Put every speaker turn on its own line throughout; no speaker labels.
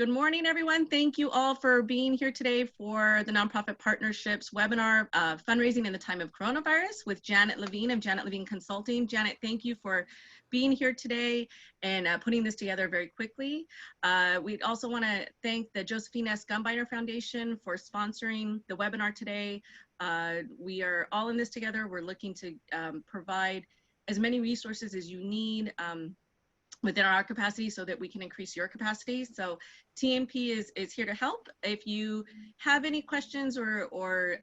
Good morning, everyone. Thank you all for being here today for the Nonprofit Partnerships webinar, Fundraising in the Time of Coronavirus with Janet Levine of Janet Levine Consulting. Janet, thank you for being here today and putting this together very quickly. We'd also want to thank the Josephine S. Gumbeiner Foundation for sponsoring the webinar today. We are all in this together. We're looking to provide as many resources as you need within our capacity so that we can increase your capacity. So TNP is here to help. If you have any questions or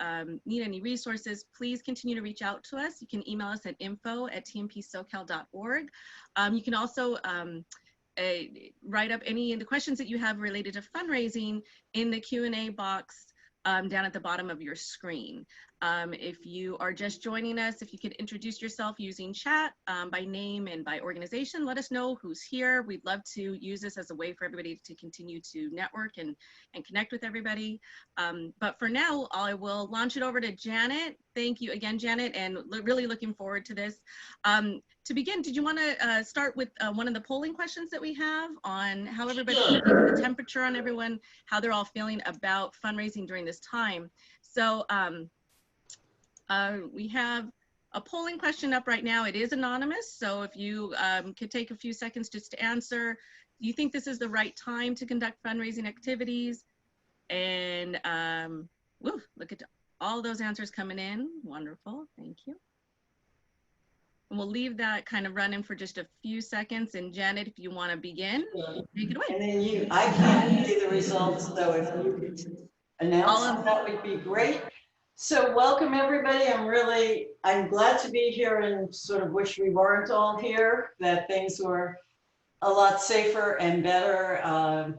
need any resources, please continue to reach out to us. You can email us at info@tnpsocal.org. You can also write up any of the questions that you have related to fundraising in the Q&A box down at the bottom of your screen. If you are just joining us, if you could introduce yourself using chat by name and by organization, let us know who's here. We'd love to use this as a way for everybody to continue to network and connect with everybody. But for now, I will launch it over to Janet. Thank you again, Janet, and really looking forward to this. To begin, did you want to start with one of the polling questions that we have on how everybody, the temperature on everyone, how they're all feeling about fundraising during this time? So we have a polling question up right now. It is anonymous, so if you could take a few seconds just to answer. Do you think this is the right time to conduct fundraising activities? And woo, look at all those answers coming in. Wonderful, thank you. And we'll leave that kind of running for just a few seconds. And Janet, if you want to begin, take it away.
And then I can't see the results, so if you could announce them, that would be great. So welcome everybody. I'm glad to be here and sort of wish we weren't all here, that things were a lot safer and better.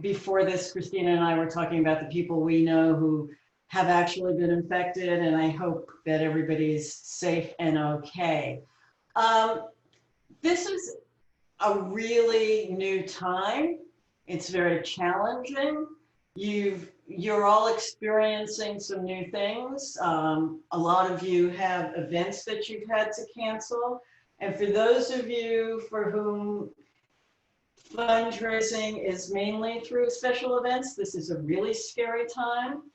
Before this, Christina and I were talking about the people we know who have actually been infected, and I hope that everybody's safe and okay. This is a really new time. It's very challenging. You're all experiencing some new things. A lot of you have events that you've had to cancel. And for those of you for whom fundraising is mainly through special events, this is a really scary time.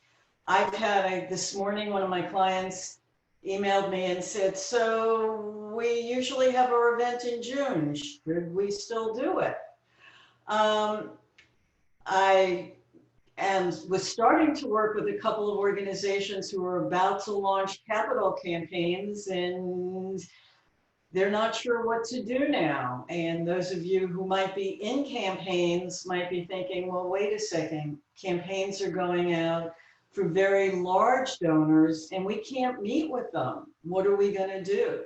I've had, this morning, one of my clients emailed me and said, so we usually have our event in June. Should we still do it? I was starting to work with a couple of organizations who were about to launch capital campaigns, and they're not sure what to do now. And those of you who might be in campaigns might be thinking, well, wait a second, campaigns are going out for very large donors and we can't meet with them. What are we going to do?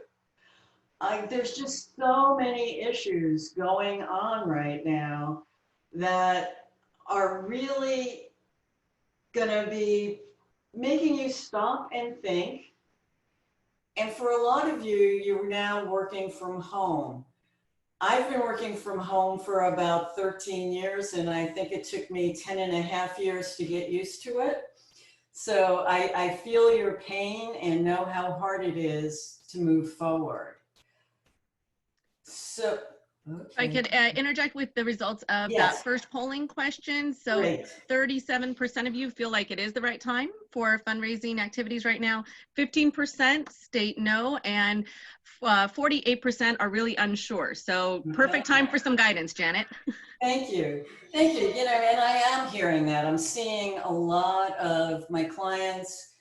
There's just so many issues going on right now that are really going to be making you stop and think. And for a lot of you, you're now working from home. I've been working from home for about 13 years, and I think it took me 10.5 years to get used to it. So I feel your pain and know how hard it is to move forward. So okay.
I could interject with the results of that first polling question. So 37% of you feel like it is the right time for fundraising activities right now. 15% state no, and 48% are really unsure. So perfect time for some guidance, Janet.
Thank you. Thank you. You know, and I am hearing that. I'm seeing a lot of my clients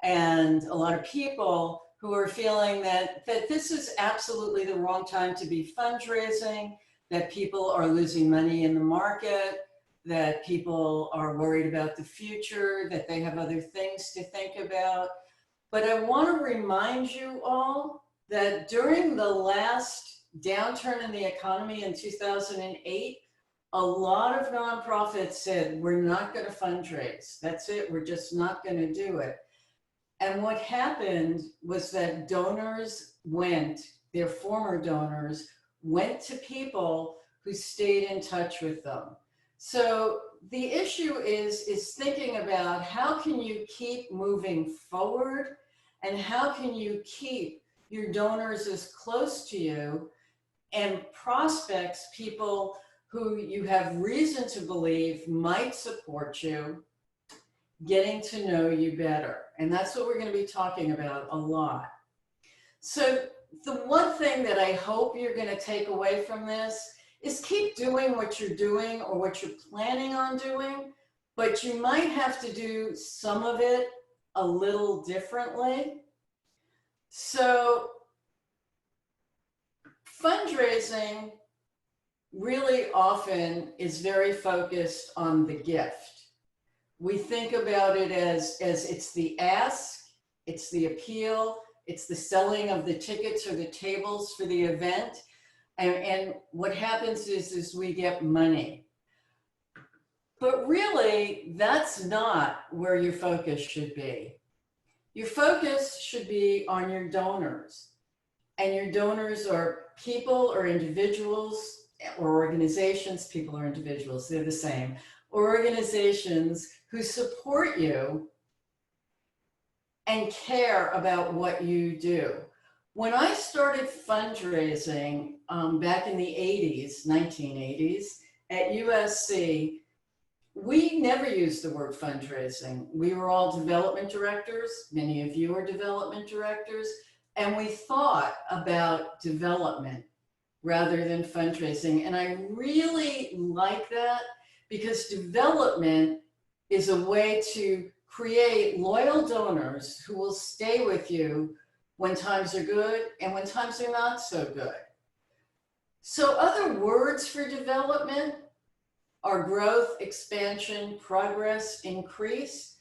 and a lot of people who are feeling that this is absolutely the wrong time to be fundraising, that people are losing money in the market, that people are worried about the future, that they have other things to think about. But I want to remind you all that during the last downturn in the economy in 2008, a lot of nonprofits said, we're not going to fundraise. That's it. We're just not going to do it. And what happened was that donors their former donors went to people who stayed in touch with them. So the issue is thinking about how can you keep moving forward and how can you keep your donors as close to you and prospects, people who you have reason to believe might support you, getting to know you better. And that's what we're going to be talking about a lot. So the one thing that I hope you're going to take away from this is keep doing what you're doing or what you're planning on doing, but you might have to do some of it a little differently. So fundraising really often is very focused on the gift. We think about it as it's the ask, it's the appeal, it's the selling of the tickets or the tables for the event. And what happens is we get money. But really, that's not where your focus should be. Your focus should be on your donors. And your donors are people or individuals or organizations, people or individuals, they're the same, or organizations who support you and care about what you do. When I started fundraising back in the 80s, 1980s, at USC, we never used the word fundraising. We were all development directors. Many of you are development directors. And we thought about development rather than fundraising. And I really like that because development is a way to create loyal donors who will stay with you when times are good and when times are not so good. So other words for development are growth, expansion, progress, increase.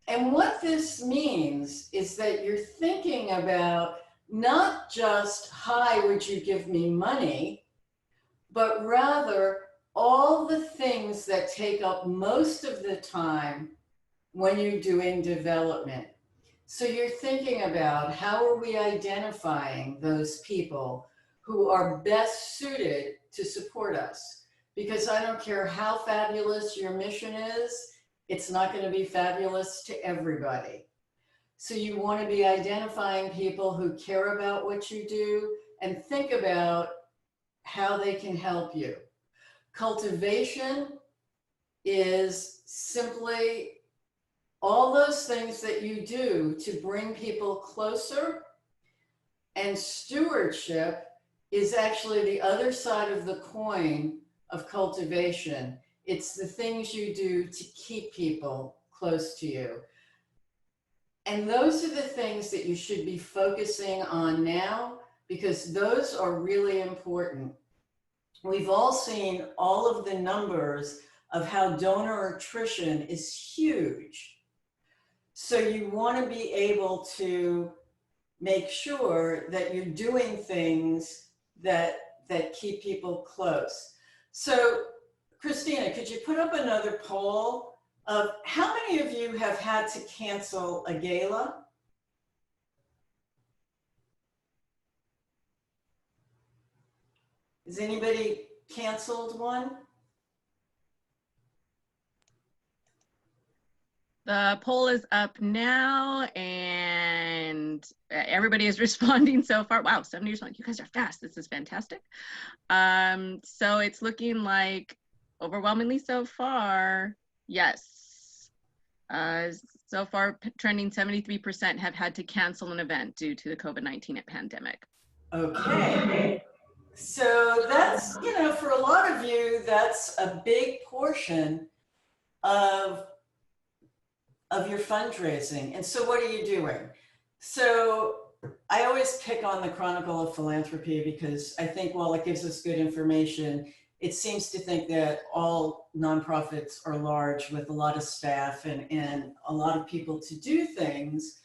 And what this means is that you're thinking about not just, hi, would you give me money, but rather all the things that take up most of the time when you're doing development. So you're thinking about how are we identifying those people who are best suited to support us? Because I don't care how fabulous your mission is, it's not going to be fabulous to everybody. So you want to be identifying people who care about what you do and think about how they can help you. Cultivation is simply all those things that you do to bring people closer, and stewardship is actually the other side of the coin of cultivation. It's the things you do to keep people close to you. And those are the things that you should be focusing on now, because those are really important. We've all seen all of the numbers of how donor attrition is huge. So you want to be able to make sure that you're doing things that keep people close. So Christina, could you put up another poll of how many of you have had to cancel a gala? Has anybody canceled one?
The poll is up now and everybody is responding so far. Wow, 70 response. You guys are fast. This is fantastic. So it's looking like overwhelmingly so far, yes. So far trending 73% have had to cancel an event due to the COVID-19 pandemic.
Okay. So that's, you know, for a lot of you, that's a big portion of your fundraising. And so what are you doing? So I always pick on the Chronicle of Philanthropy because I think while it gives us good information, it seems to think that all nonprofits are large with a lot of staff and a lot of people to do things.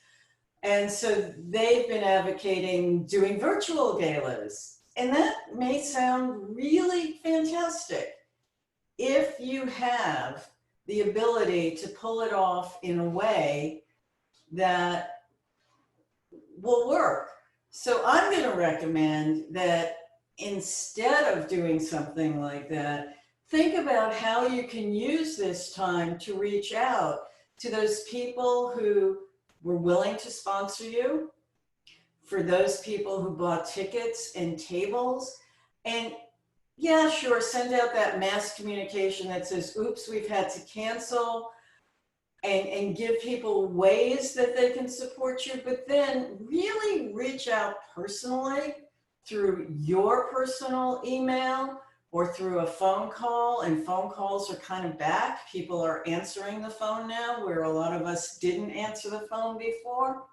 And so they've been advocating doing virtual galas. And that may sound really fantastic if you have the ability to pull it off in a way that will work. So I'm going to recommend that instead of doing something like that, think about how you can use this time to reach out to those people who were willing to sponsor you, for those people who bought tickets and tables. And yeah, sure, send out that mass communication that says, oops, we've had to cancel, and give people ways that they can support you, but then really reach out personally through your personal email or through a phone call. And phone calls are kind of back. People are answering the phone now, where a lot of us didn't answer the phone before.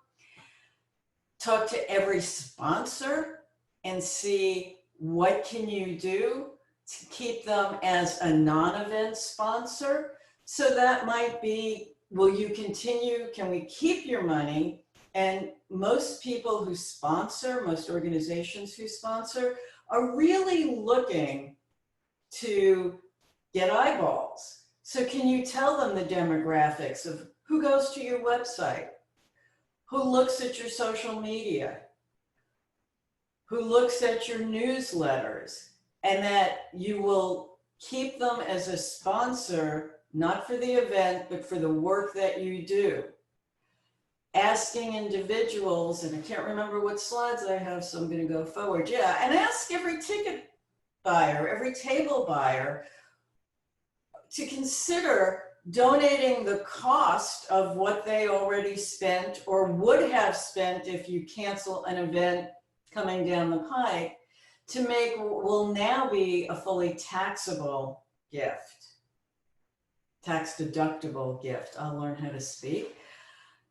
Talk to every sponsor and see what can you do to keep them as a non-event sponsor. So that might be, will you continue? Can we keep your money? And most people who sponsor, most organizations who sponsor, are really looking to get eyeballs. So can you tell them the demographics of who goes to your website, who looks at your social media, who looks at your newsletters, and that you will keep them as a sponsor, not for the event, but for the work that you do. Asking individuals, and I can't remember what slides I have, so I'm going to go forward. Yeah, and ask every ticket buyer, every table buyer to consider donating the cost of what they already spent or would have spent if you cancel an event coming down the pike, to make will now be a fully taxable gift, tax deductible gift. I'll learn how to speak.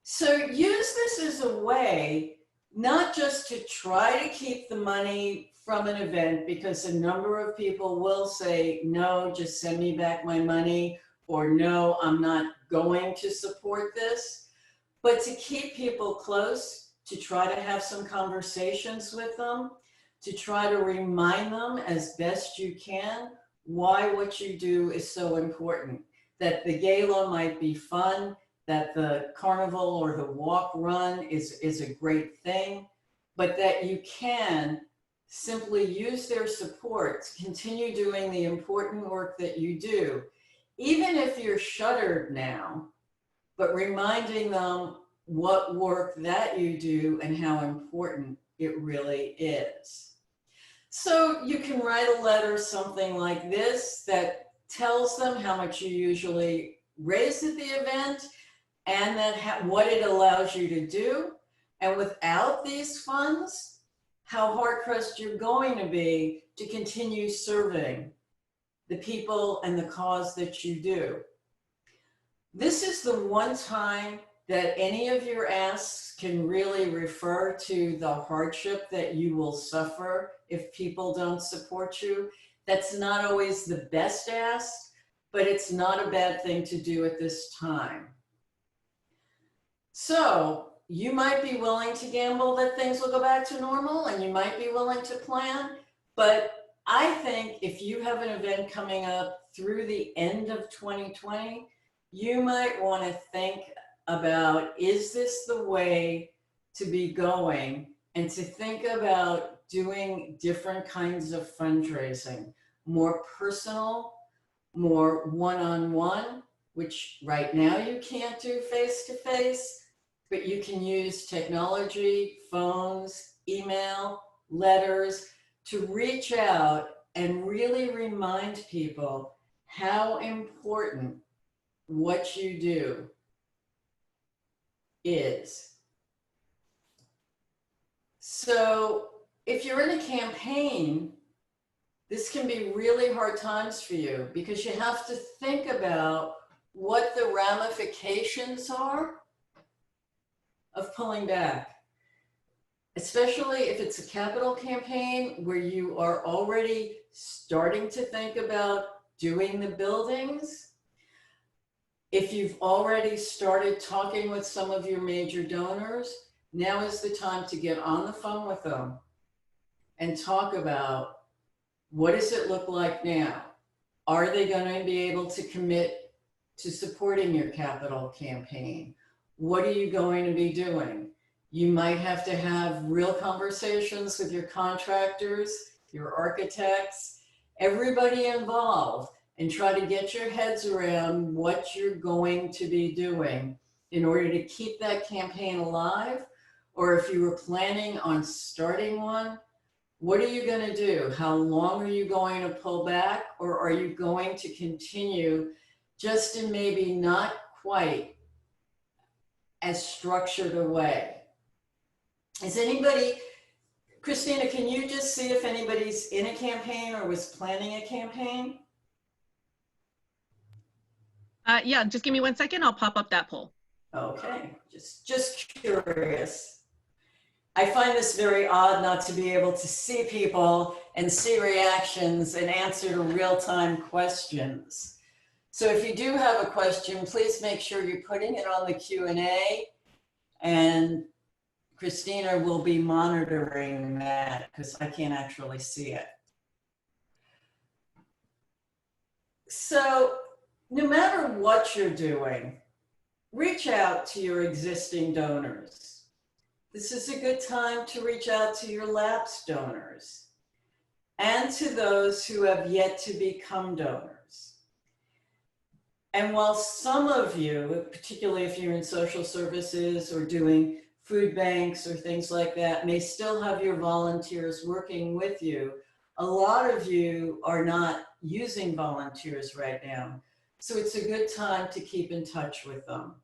So use this as a way, not just to try to keep the money from an event, because a number of people will say, no, just send me back my money, or no, I'm not going to support this, but to keep people close, to try to have some conversations with them, to try to remind them as best you can why what you do is so important, that the gala might be fun, that the carnival or the walk run is a great thing, but that you can simply use their support to continue doing the important work that you do, even if you're shuttered now, but reminding them what work that you do and how important it really is. So you can write a letter, something like this, that tells them how much you usually raise at the event, and then what it allows you to do. And without these funds, how hard-pressed you're going to be to continue serving the people and the cause that you do. This is the one time that any of your asks can really refer to the hardship that you will suffer if people don't support you. That's not always the best ask, but it's not a bad thing to do at this time. So you might be willing to gamble that things will go back to normal, and you might be willing to plan, but I think if you have an event coming up through the end of 2020, you might want to think about, is this the way to be going, and to think about doing different kinds of fundraising, more personal, more one-on-one, which right now you can't do face-to-face, but you can use technology, phones, email, letters to reach out and really remind people how important what you do is. So if you're in a campaign, this can be really hard times for you, because you have to think about what the ramifications are of pulling back, especially if it's a capital campaign where you are already starting to think about doing the buildings. If you've already started talking with some of your major donors, now is the time to get on the phone with them and talk about, what does it look like now? Are they going to be able to commit to supporting your capital campaign? What are you going to be doing? You might have to have real conversations with your contractors, your architects, everybody involved, and try to get your heads around what you're going to be doing in order to keep that campaign alive. Or if you were planning on starting one, What are you going to do? How long are you going to pull back? Or are you going to continue just in maybe not quite as structured a way? Is anybody, Christina, can you just see if anybody's in a campaign or was planning a campaign?
Yeah, just give me 1 second. I'll pop up that poll.
Okay, just curious. I find this very odd not to be able to see people and see reactions and answer to real-time questions. So if you do have a question, please make sure you're putting it on the Q&A, and Christina will be monitoring that because I can't actually see it. So no matter what you're doing, reach out to your existing donors. This is a good time to reach out to your lapsed donors and to those who have yet to become donors. And while some of you, particularly if you're in social services or doing food banks or things like that, may still have your volunteers working with you, a lot of you are not using volunteers right now. So it's a good time to keep in touch with them.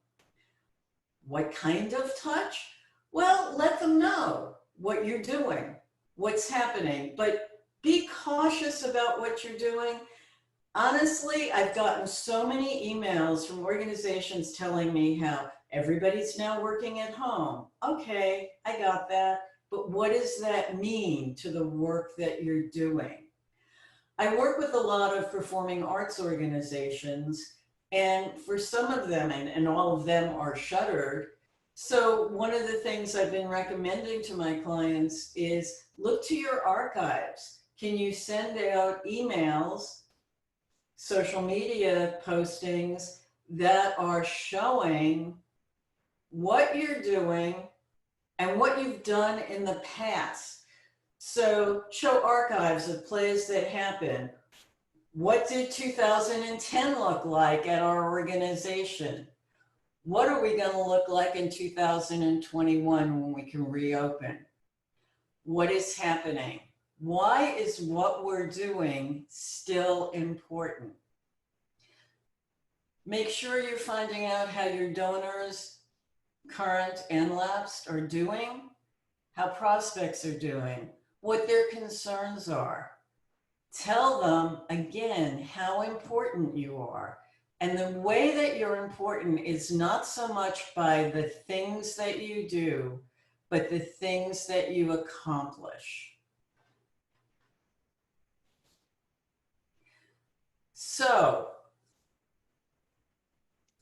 What kind of touch? Well, let them know what you're doing, what's happening, but be cautious about what you're doing. Honestly, I've gotten so many emails from organizations telling me how everybody's now working at home. Okay, I got that, but what does that mean to the work that you're doing? I work with a lot of performing arts organizations, and for some of them, and all of them are shuttered. So one of the things I've been recommending to my clients is look to your archives. Can you send out emails, social media postings that are showing what you're doing and what you've done in the past? So show archives of plays that happened. What did 2010 look like at our organization? What are we going to look like in 2021 when we can reopen? What is happening? Why is what we're doing still important? Make sure you're finding out how your donors, current and lapsed, are doing, how prospects are doing, what their concerns are. Tell them again how important you are. And the way that you're important is not so much by the things that you do, but the things that you accomplish. So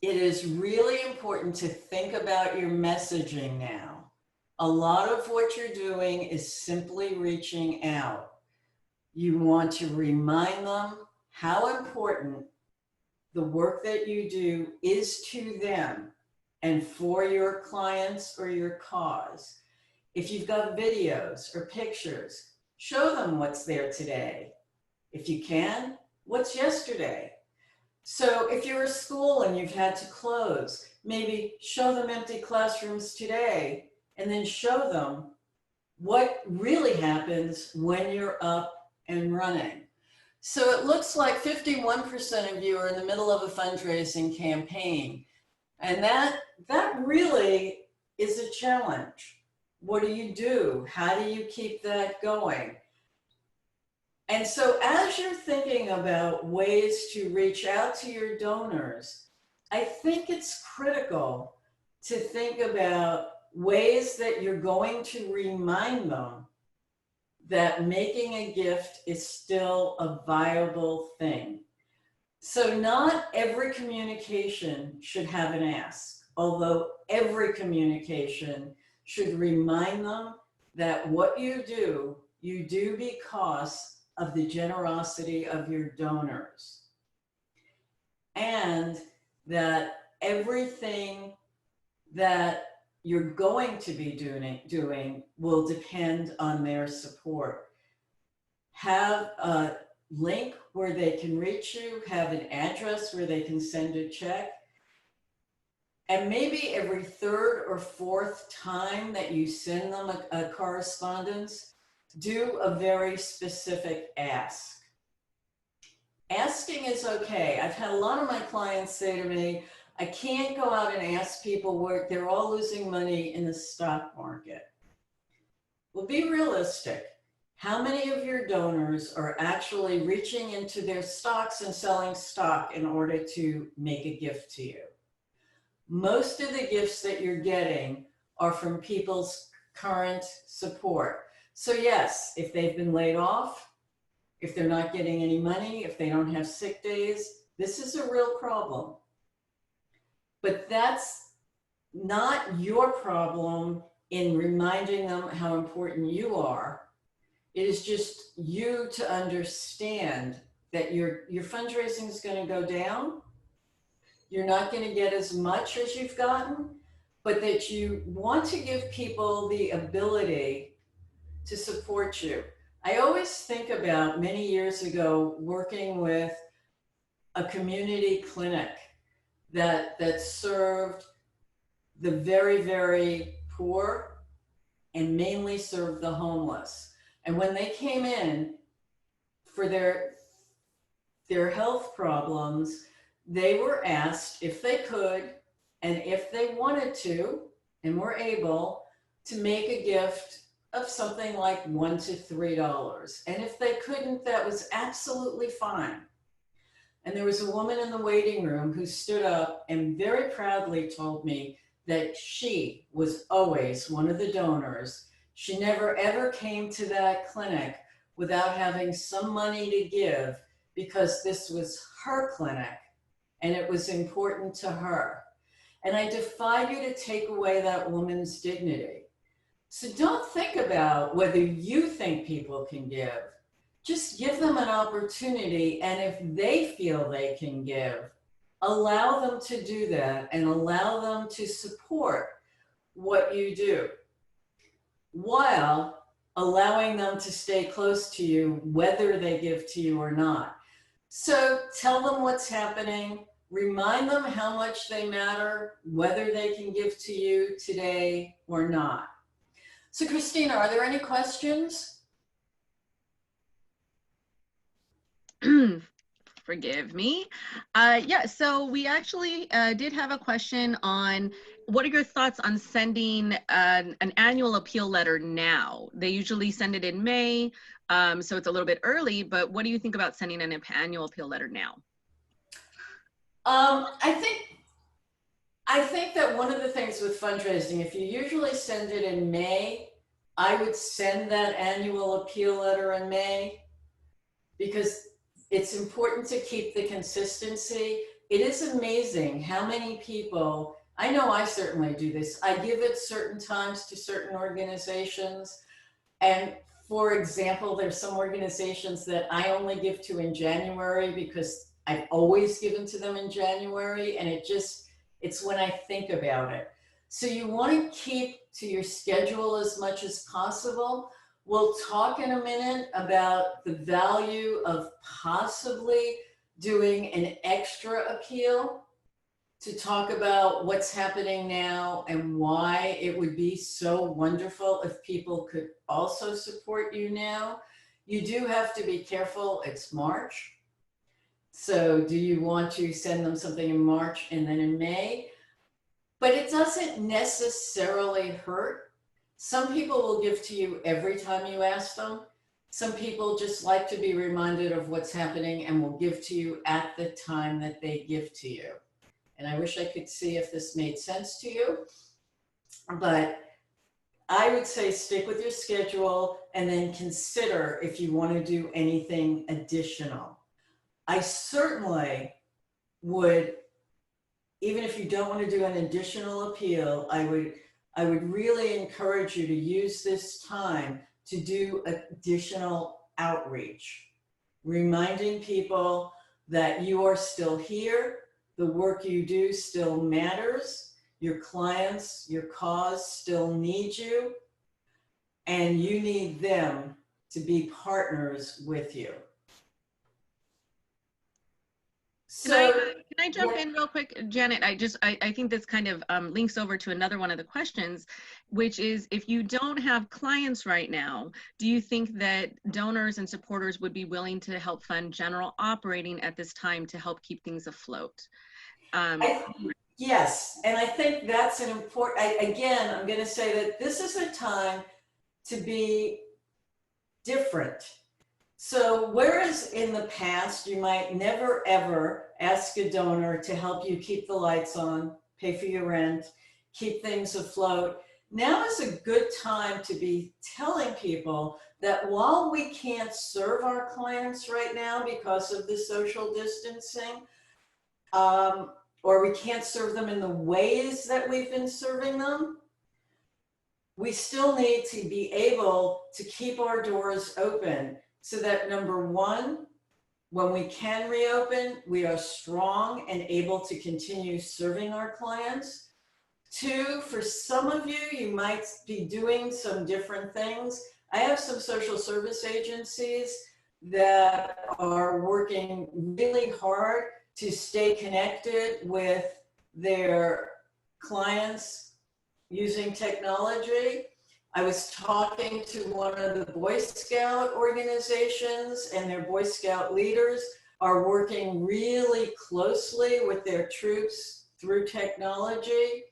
it is really important to think about your messaging now. A lot of what you're doing is simply reaching out. You want to remind them how important the work that you do is to them and for your clients or your cause. If you've got videos or pictures, show them what's there today. If you can, what's yesterday? So if you're a school and you've had to close, maybe show them empty classrooms today and then show them what really happens when you're up and running. So it looks like 51% of you are in the middle of a fundraising campaign. And that really is a challenge. What do you do? How do you keep that going? And so as you're thinking about ways to reach out to your donors, I think it's critical to think about ways that you're going to remind them that making a gift is still a viable thing. So not every communication should have an ask, although every communication should remind them that what you do because of the generosity of your donors. And that everything that you're going to be doing will depend on their support. Have a link where they can reach you, have an address where they can send a check. And maybe every third or fourth time that you send them a correspondence, do a very specific ask. Asking is okay. I've had a lot of my clients say to me, I can't go out and ask people where they're all losing money in the stock market. Well, be realistic. How many of your donors are actually reaching into their stocks and selling stock in order to make a gift to you? Most of the gifts that you're getting are from people's current support. So yes, if they've been laid off, if they're not getting any money, if they don't have sick days, this is a real problem. But that's not your problem in reminding them how important you are. It is just you to understand that your fundraising is going to go down. You're not going to get as much as you've gotten, but that you want to give people the ability to support you. I always think about many years ago working with a community clinic that served the very, very poor and mainly served the homeless. And when they came in for their health problems, they were asked if they could and if they wanted to and were able to make a gift of something like $1 to $3. And if they couldn't, that was absolutely fine. And there was a woman in the waiting room who stood up and very proudly told me that she was always one of the donors. She never ever came to that clinic without having some money to give because this was her clinic and it was important to her. And I defy you to take away that woman's dignity. So don't think about whether you think people can give. Just give them an opportunity, and if they feel they can give, allow them to do that and allow them to support what you do while allowing them to stay close to you whether they give to you or not. So tell them what's happening, remind them how much they matter, whether they can give to you today or not. So Christina, are there any questions?
Forgive me. Yeah, so we actually did have a question on what are your thoughts on sending an annual appeal letter now? They usually send it in May, so it's a little bit early, but what do you think about sending an annual appeal letter now?
I think that one of the things with fundraising, if you usually send it in May, I would send that annual appeal letter in May because it's important to keep the consistency. It is amazing how many people, I know I certainly do this, I give at certain times to certain organizations. And for example, there's some organizations that I only give to in January because I've always given to them in January, and it's when I think about it. So you want to keep to your schedule as much as possible. We'll talk in a minute about the value of possibly doing an extra appeal to talk about what's happening now and why it would be so wonderful if people could also support you now. You do have to be careful, it's March. So do you want to send them something in March and then in May? But it doesn't necessarily hurt. Some people will give to you every time you ask them. Some people just like to be reminded of what's happening and will give to you at the time that they give to you. And I wish I could see if this made sense to you, but I would say stick with your schedule and then consider if you want to do anything additional. I certainly would, even if you don't want to do an additional appeal, I would really encourage you to use this time to do additional outreach, reminding people that you are still here, the work you do still matters, your clients, your cause still need you, and you need them to be partners with you.
Can I I jump in real quick, Janet? I think this kind of links over to another one of the questions, which is, if you don't have clients right now, do you think that donors and supporters would be willing to help fund general operating at this time to help keep things afloat?
Yes, and I think that's an important, again, I'm going to say that this is a time to be different. So whereas in the past, you might never ever ask a donor to help you keep the lights on, pay for your rent, keep things afloat, now is a good time to be telling people that while we can't serve our clients right now because of the social distancing, or we can't serve them in the ways that we've been serving them, we still need to be able to keep our doors open so that, number one, when we can reopen, we are strong and able to continue serving our clients. Two, for some of you, you might be doing some different things. I have some social service agencies that are working really hard to stay connected with their clients using technology. I was talking to one of the Boy Scout organizations, and their Boy Scout leaders are working really closely with their troops through technology.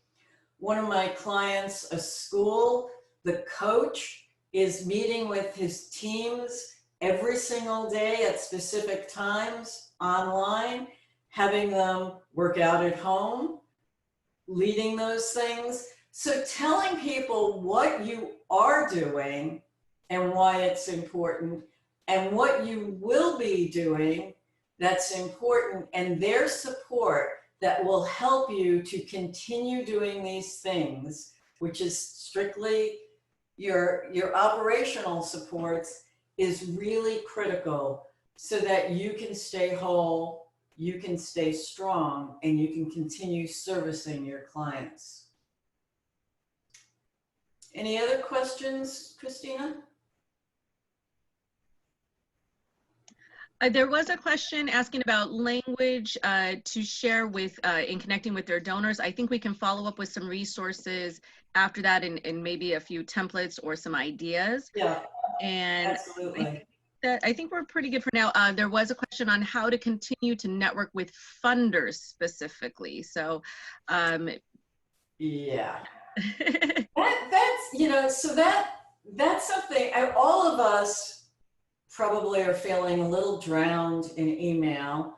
One of my clients, a school, the coach is meeting with his teams every single day at specific times online, having them work out at home, leading those things. So telling people what you are doing and why it's important, and what you will be doing that's important, and their support that will help you to continue doing these things, which is strictly your operational supports, is really critical so that you can stay whole, you can stay strong, and you can continue servicing your clients. Any other questions, Christina?
There was a question asking about language to share with in connecting with their donors. I think we can follow up with some resources after that, and maybe a few templates or some ideas.
Yeah,
and
absolutely.
I think we're pretty good for now. There was a question on how to continue to network with funders specifically. So,
yeah, that's something all of us probably are feeling a little drowned in email.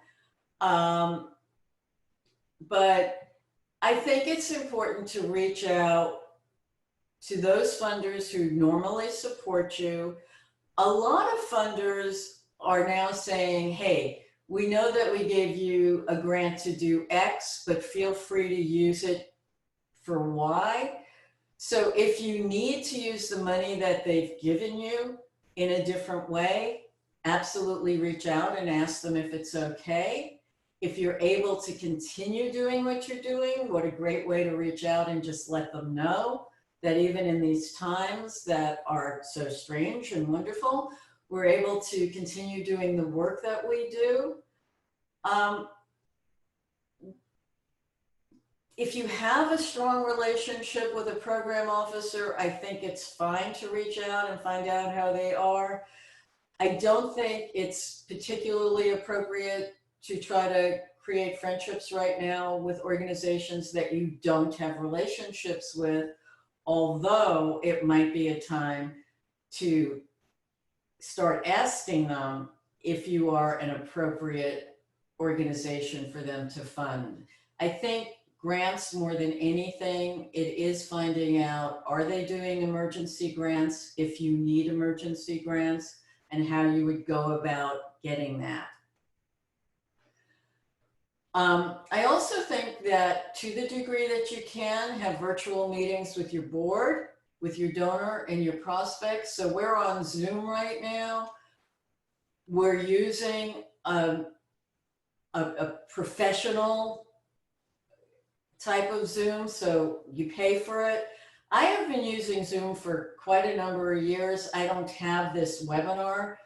But I think it's important to reach out to those funders who normally support you. A lot of funders are now saying, hey, we know that we gave you a grant to do X, but feel free to use it for Y. So if you need to use the money that they've given you in a different way, absolutely reach out and ask them if it's okay. If you're able to continue doing what you're doing, what a great way to reach out and just let them know that even in these times that are so strange and wonderful, we're able to continue doing the work that we do. If you have a strong relationship with a program officer, I think it's fine to reach out and find out how they are. I don't think it's particularly appropriate to try to create friendships right now with organizations that you don't have relationships with, although it might be a time to start asking them if you are an appropriate organization for them to fund. I think grants, more than anything, it is finding out, are they doing emergency grants if you need emergency grants, and how you would go about getting that. I also think that to the degree that you can, have virtual meetings with your board, with your donor and your prospects. So we're on Zoom right now. We're using a professional type of Zoom, so you pay for it. I have been using Zoom for quite a number of years. I don't have this webinar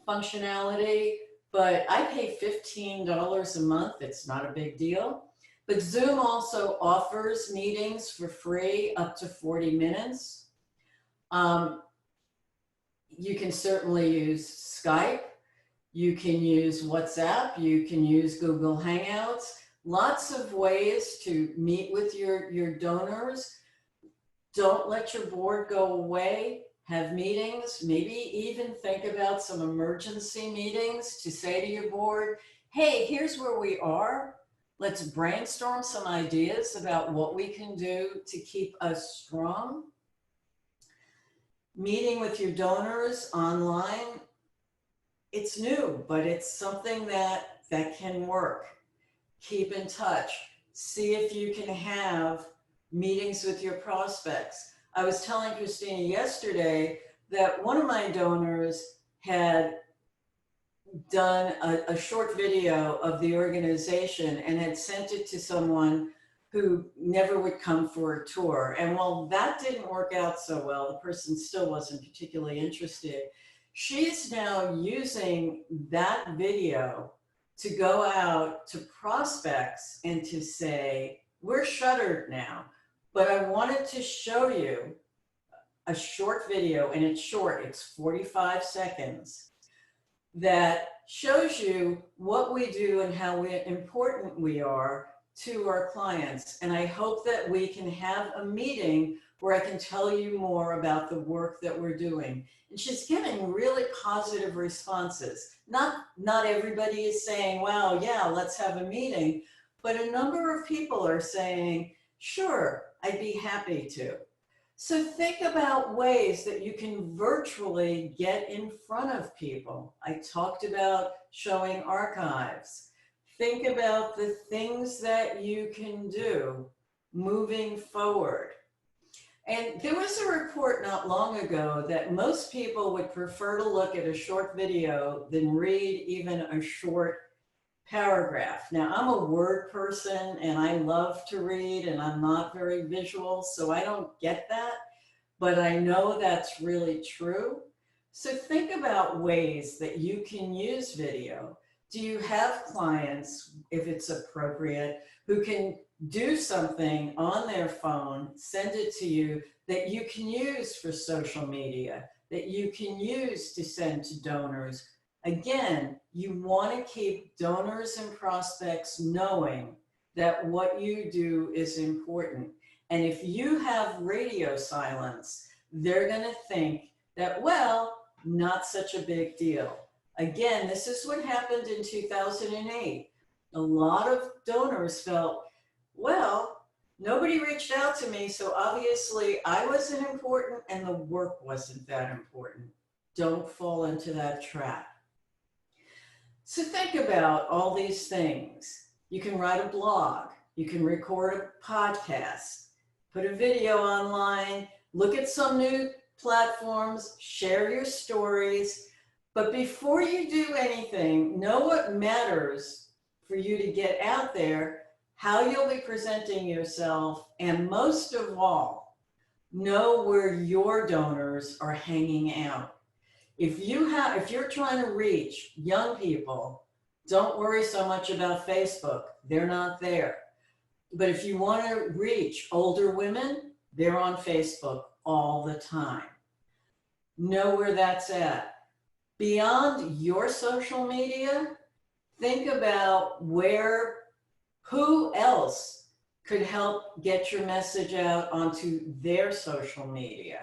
functionality, but I pay $15 a month. It's not a big deal. But Zoom also offers meetings for free up to 40 minutes. You can certainly use Skype. You can use WhatsApp. You can use Google Hangouts. Lots of ways to meet with your donors. Don't let your board go away. Have meetings. Maybe even think about some emergency meetings to say to your board, hey, here's where we are. Let's brainstorm some ideas about what we can do to keep us strong. Meeting with your donors online, it's new, but it's something that can work. Keep in touch. See if you can have meetings with your prospects. I was telling Christina yesterday that one of my donors had done a short video of the organization and had sent it to someone who never would come for a tour. And while that didn't work out so well, the person still wasn't particularly interested. She's now using that video to go out to prospects and to say, we're shuttered now, but I wanted to show you a short video, and it's short, it's 45 seconds, that shows you what we do and how important we are to our clients. And I hope that we can have a meeting where I can tell you more about the work that we're doing. And she's getting really positive responses. Not everybody is saying, wow, yeah, let's have a meeting. But a number of people are saying, sure, I'd be happy to. So think about ways that you can virtually get in front of people. I talked about showing archives. Think about the things that you can do moving forward. And there was a report not long ago that most people would prefer to look at a short video than read even a short paragraph. Now, I'm a word person and I love to read and I'm not very visual, so I don't get that, but I know that's really true. So think about ways that you can use video. Do you have clients, if it's appropriate, who can do something on their phone, send it to you, that you can use for social media, that you can use to send to donors? Again, you want to keep donors and prospects knowing that what you do is important. And if you have radio silence, they're going to think that, well, not such a big deal. Again, this is what happened in 2008. A lot of donors felt, well, nobody reached out to me, so obviously I wasn't important and the work wasn't that important. Don't fall into that trap. So think about all these things. You can write a blog, you can record a podcast, put a video online, look at some new platforms, share your stories. But before you do anything, know what matters for you to get out there, how you'll be presenting yourself, and most of all, know where your donors are hanging out. If you're trying to reach young people, don't worry so much about Facebook. They're not there. But if you want to reach older women, they're on Facebook all the time. Know where that's at. Beyond your social media, think about who else could help get your message out onto their social media.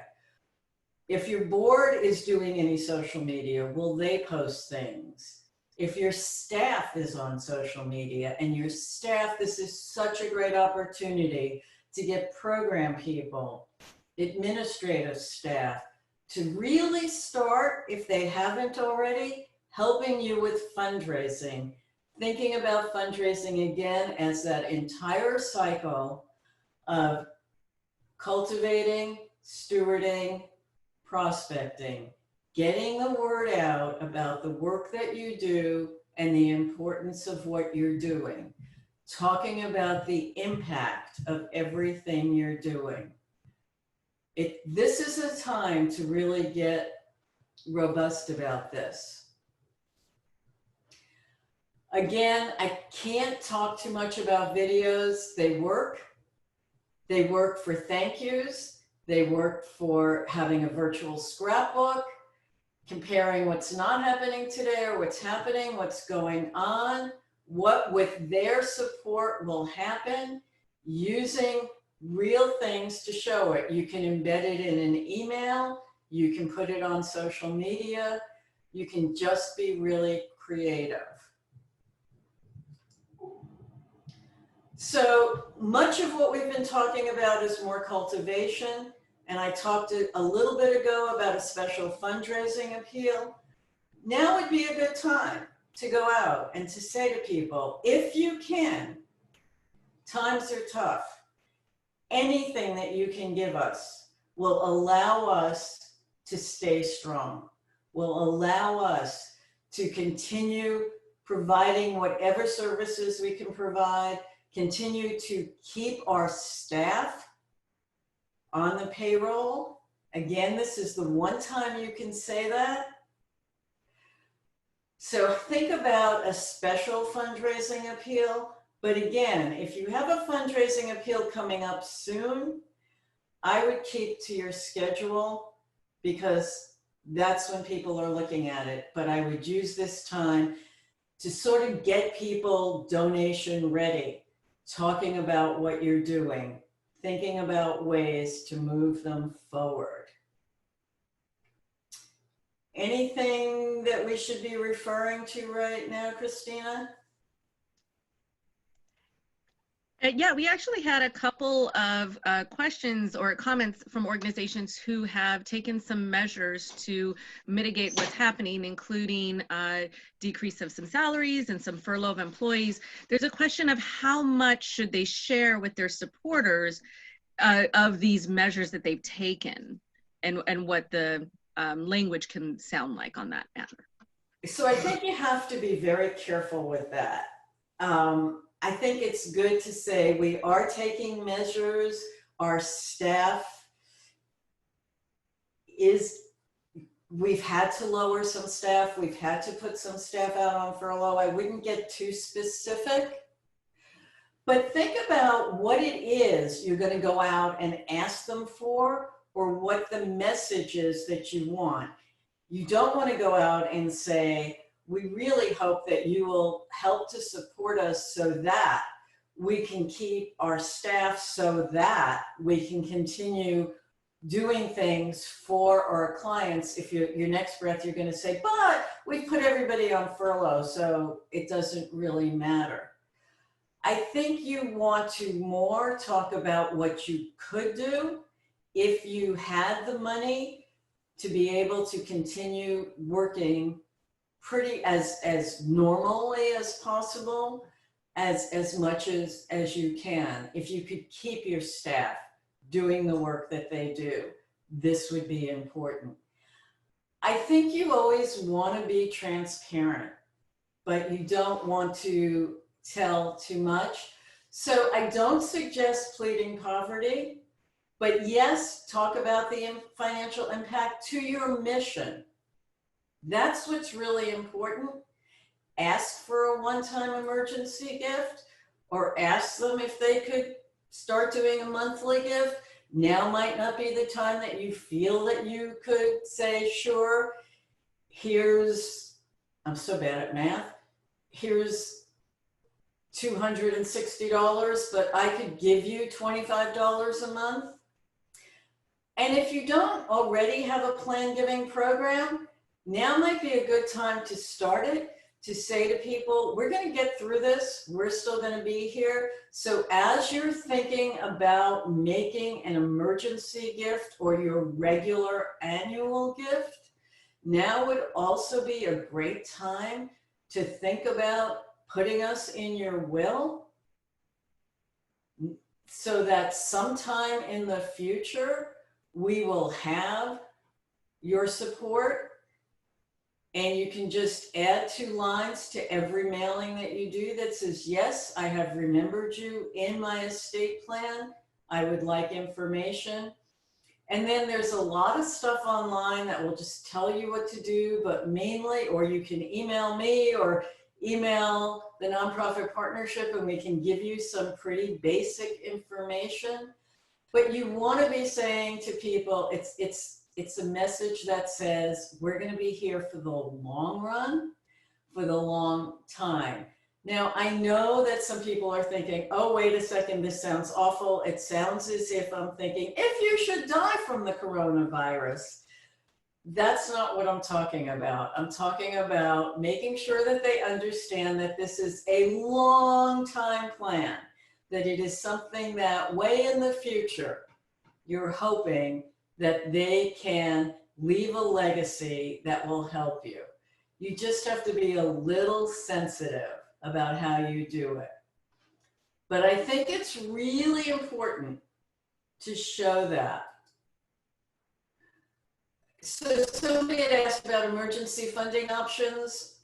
If your board is doing any social media, will they post things? If your staff is on social media and your staff, this is such a great opportunity to get program people, administrative staff, to really start, if they haven't already, helping you with fundraising, thinking about fundraising again as that entire cycle of cultivating, stewarding, prospecting, getting the word out about the work that you do and the importance of what you're doing, talking about the impact of everything you're doing. This is a time to really get robust about this. Again, I can't talk too much about videos. They work. They work for thank yous. They work for having a virtual scrapbook, comparing what's not happening today or what's happening, what's going on, what with their support will happen, using real things to show it. You can embed it in an email, you can put it on social media, you can just be really creative. So much of what we've been talking about is more cultivation, and I talked a little bit ago about a special fundraising appeal. Now would be a good time to go out and to say to people, if you can, times are tough. Anything that you can give us will allow us to stay strong, will allow us to continue providing whatever services we can provide, continue to keep our staff on the payroll. Again, this is the one time you can say that. So think about a special fundraising appeal. But again, if you have a fundraising appeal coming up soon, I would keep to your schedule because that's when people are looking at it. But I would use this time to sort of get people donation ready, talking about what you're doing, thinking about ways to move them forward. Anything that we should be referring to right now, Christina?
Yeah, we actually had a couple of questions or comments from organizations who have taken some measures to mitigate what's happening, including decrease of some salaries and some furlough of employees. There's a question of how much should they share with their supporters of these measures that they've taken, and what the language can sound like on that matter.
So I think you have to be very careful with that. I think it's good to say we are taking measures. Our staff we've had to lower some staff. We've had to put some staff out on furlough. I wouldn't get too specific, but think about what it is you're going to go out and ask them for, or what the message is that you want. You don't want to go out and say, we really hope that you will help to support us so that we can keep our staff, so that we can continue doing things for our clients. If your next breath, you're going to say, but we put everybody on furlough, so it doesn't really matter. I think you want to more talk about what you could do if you had the money to be able to continue working pretty as normally as possible, as much as you can. If you could keep your staff doing the work that they do, this would be important. I think you always want to be transparent, but you don't want to tell too much. So I don't suggest pleading poverty, but yes, talk about the financial impact to your mission. That's what's really important. Ask for a one-time emergency gift, or ask them if they could start doing a monthly gift. Now might not be the time that you feel that you could say, sure, here's, I'm so bad at math, here's $260, but I could give you $25 a month. And if you don't already have a plan giving program, now might be a good time to start it, to say to people, we're going to get through this. We're still going to be here. So as you're thinking about making an emergency gift or your regular annual gift, now would also be a great time to think about putting us in your will, so that sometime in the future, we will have your support. And you can just add 2 lines to every mailing that you do that says, yes, I have remembered you in my estate plan. I would like information. And then there's a lot of stuff online that will just tell you what to do, but mainly, or you can email me, or email the nonprofit partnership and we can give you some pretty basic information. But you want to be saying to people, it's a message that says, we're going to be here for the long run, for the long time. Now, I know that some people are thinking, oh, wait a second, this sounds awful. It sounds as if I'm thinking, if you should die from the coronavirus. That's not what I'm talking about. I'm talking about making sure that they understand that this is a long time plan, that it is something that way in the future, you're hoping that they can leave a legacy that will help you. You just have to be a little sensitive about how you do it. But I think it's really important to show that. So somebody had asked about emergency funding options.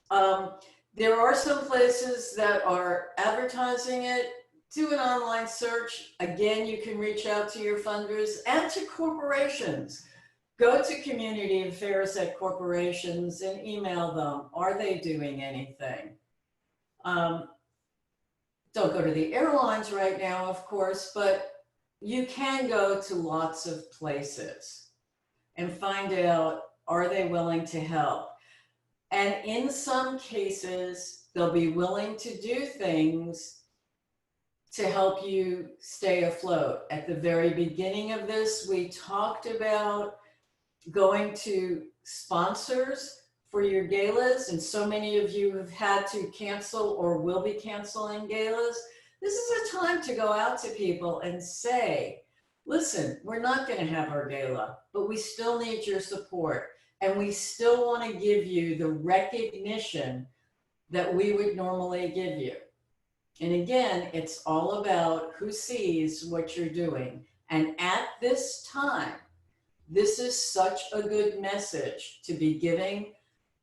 There are some places that are advertising it. Do an online search. Again, you can reach out to your funders and to corporations. Go to community affairs at corporations and email them. Are they doing anything? Don't go to the airlines right now, of course, but you can go to lots of places and find out, are they willing to help? And in some cases, they'll be willing to do things to help you stay afloat. At the very beginning of this, we talked about going to sponsors for your galas, and so many of you have had to cancel or will be canceling galas. This is a time to go out to people and say, listen, we're not going to have our gala, but we still need your support. And we still want to give you the recognition that we would normally give you. And again, it's all about who sees what you're doing. And at this time, this is such a good message to be giving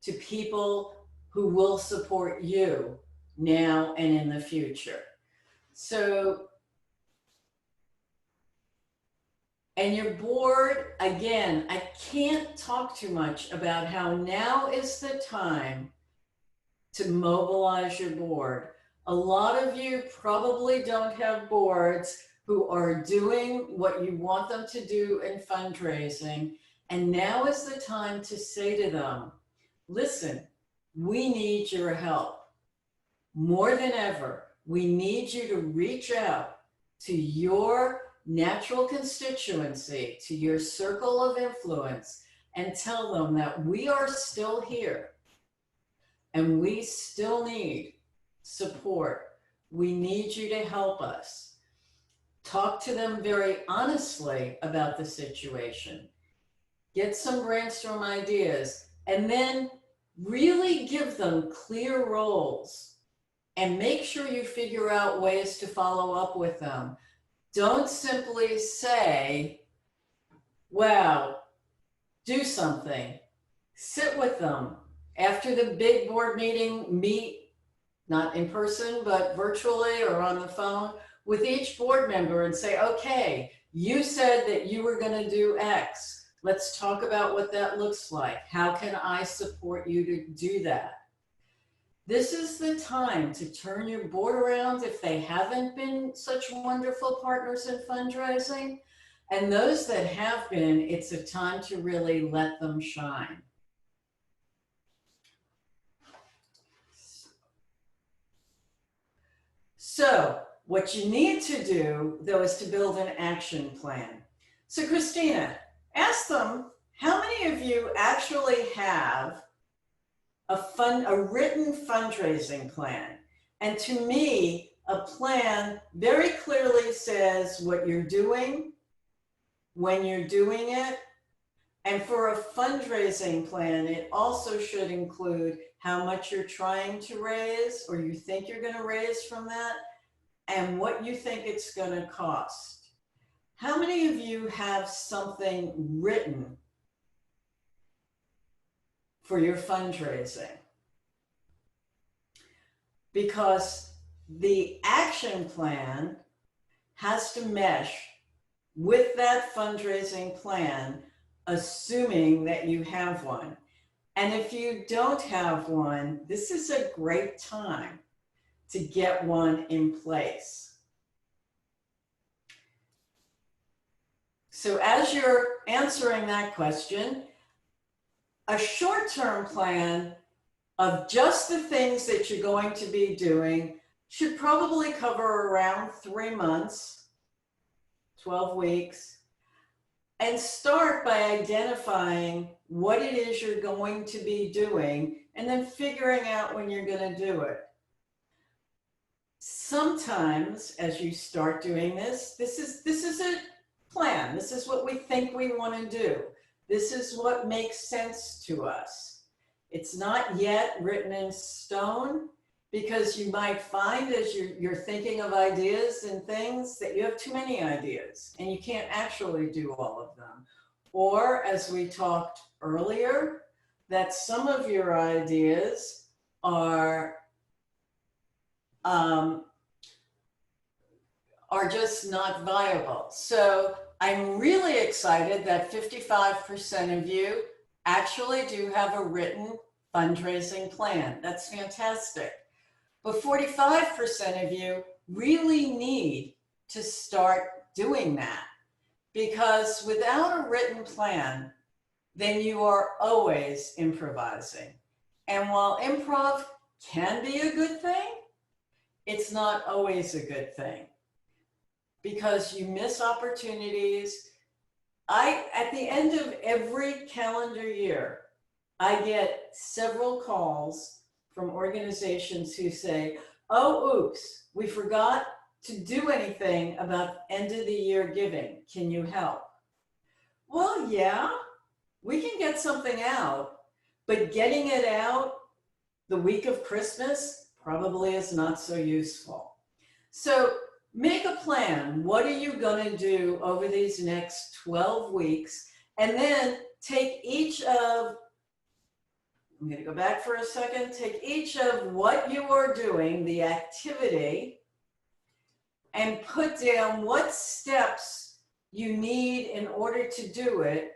to people who will support you now and in the future. So, and your board, again, I can't talk too much about how now is the time to mobilize your board. A lot of you probably don't have boards who are doing what you want them to do in fundraising. And now is the time to say to them, listen, we need your help. More than ever, we need you to reach out to your natural constituency, to your circle of influence, and tell them that we are still here and we still need support. We need you to help us. Talk to them very honestly about the situation. Get some brainstorm ideas, and then really give them clear roles and make sure you figure out ways to follow up with them. Don't simply say, wow, do something. Sit with them. After the big board meeting, meet, not in person, but virtually or on the phone, with each board member and say, okay, you said that you were going to do X. Let's talk about what that looks like. How can I support you to do that? This is the time to turn your board around if they haven't been such wonderful partners in fundraising. And those that have been, it's a time to really let them shine. So what you need to do, though, is to build an action plan. So Christina, ask them, how many of you actually have a written fundraising plan? And to me, a plan very clearly says what you're doing, when you're doing it. And for a fundraising plan, it also should include how much you're trying to raise or you think you're going to raise from that and what you think it's going to cost. How many of you have something written for your fundraising? Because the action plan has to mesh with that fundraising plan, assuming that you have one. And if you don't have one, this is a great time to get one in place. So as you're answering that question, a short-term plan of just the things that you're going to be doing should probably cover around 3 months, 12 weeks, and start by identifying what it is you're going to be doing and then figuring out when you're going to do it. Sometimes as you start doing this is a plan. This is what we think we want to do. This is what makes sense to us. It's not yet written in stone, because you might find as you're thinking of ideas and things that you have too many ideas and you can't actually do all of them. Or as we talked earlier, that some of your ideas are just not viable. So I'm really excited that 55% of you actually do have a written fundraising plan. That's fantastic. But 45% of you really need to start doing that, because without a written plan, then you are always improvising. And while improv can be a good thing, it's not always a good thing, because you miss opportunities. At the end of every calendar year, I get several calls from organizations who say, oh, oops, we forgot to do anything about end of the year giving. Can you help? Well, yeah, we can get something out, but getting it out the week of Christmas probably is not so useful. So make a plan. What are you going to do over these next 12 weeks? And then take each of, I'm going to go back for a second, take each of what you are doing, the activity, and put down what steps you need in order to do it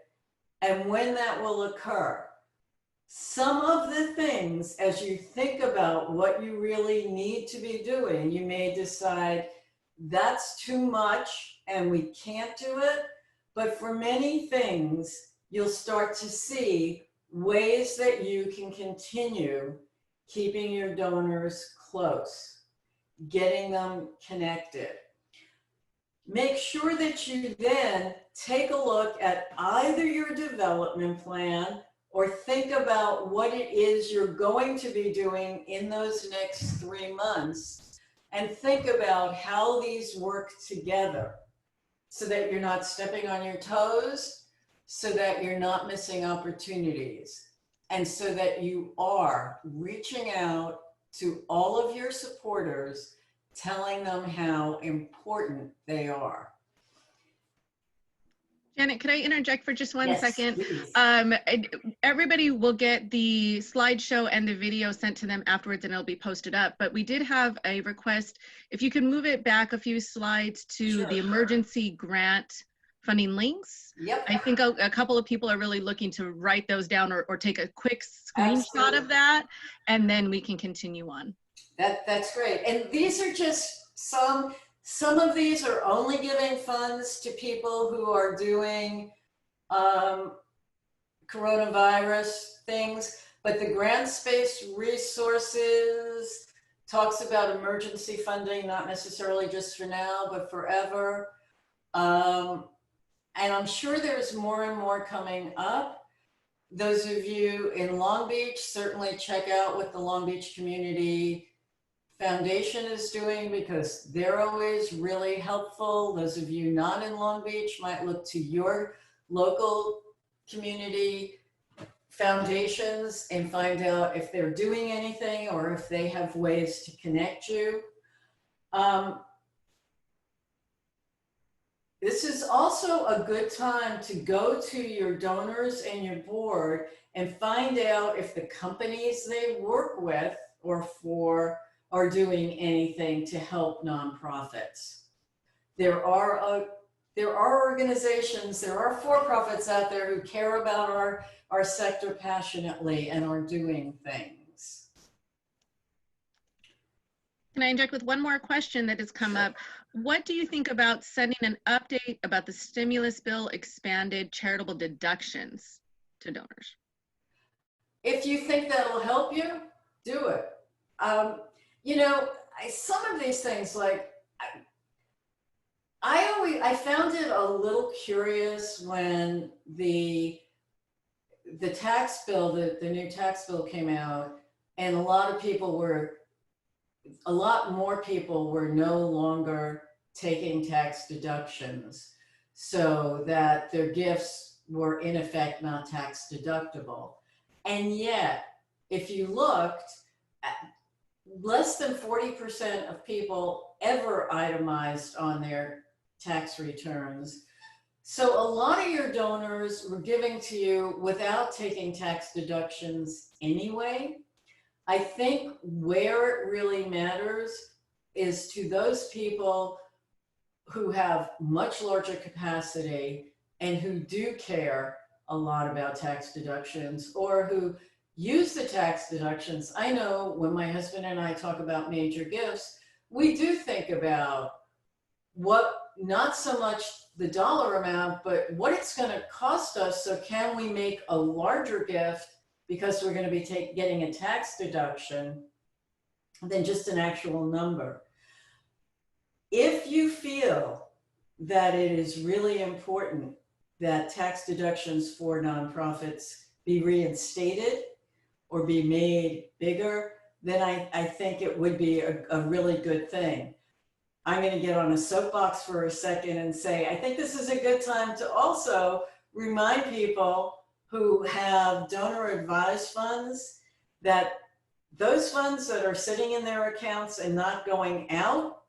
and when that will occur. Some of the things, as you think about what you really need to be doing, you may decide that's too much and we can't do it. But for many things, you'll start to see ways that you can continue keeping your donors close, getting them connected. Make sure that you then take a look at either your development plan or think about what it is you're going to be doing in those next 3 months, and think about how these work together so that you're not stepping on your toes, so that you're not missing opportunities, and so that you are reaching out to all of your supporters, telling them how important they are.
Janet, could I interject for just one second?
Please.
Everybody will get the slideshow and the video sent to them afterwards, and it'll be posted up. But we did have a request, if you can move it back a few slides to the emergency grant funding links.
Yep.
I think a couple of people are really looking to write those down or take a quick screenshot of that, and then we can continue on.
That's great. And these are just some of these are only giving funds to people who are doing coronavirus things, but the grants-based resources talks about emergency funding, not necessarily just for now, but forever. And I'm sure there's more and more coming up. Those of you in Long Beach, certainly check out what the Long Beach Community Foundation is doing, because they're always really helpful. Those of you not in Long Beach might look to your local community foundations and find out if they're doing anything or if they have ways to connect you. This is also a good time to go to your donors and your board and find out if the companies they work with or for are doing anything to help nonprofits. There are there are organizations, there are for-profits out there who care about our sector passionately and are doing things.
Can I inject with one more question that has come up? What do you think about sending an update about the stimulus bill expanded charitable deductions to donors?
If you think that'll help you, do it. You know, some of these things, like, I found it a little curious when the tax bill, the new tax bill came out, and a lot more people were no longer taking tax deductions, so that their gifts were in effect not tax deductible. And yet, if you looked, less than 40% of people ever itemized on their tax returns. So a lot of your donors were giving to you without taking tax deductions anyway. I think where it really matters is to those people who have much larger capacity and who do care a lot about tax deductions, or who use the tax deductions. I know when my husband and I talk about major gifts, we do think about not so much the dollar amount, but what it's going to cost us. So can we make a larger gift because we're going to be getting a tax deduction than just an actual number? If you feel that it is really important that tax deductions for nonprofits be reinstated or be made bigger, then I think it would be a really good thing. I'm going to get on a soapbox for a second and say, I think this is a good time to also remind people who have donor advised funds that those funds that are sitting in their accounts and not going out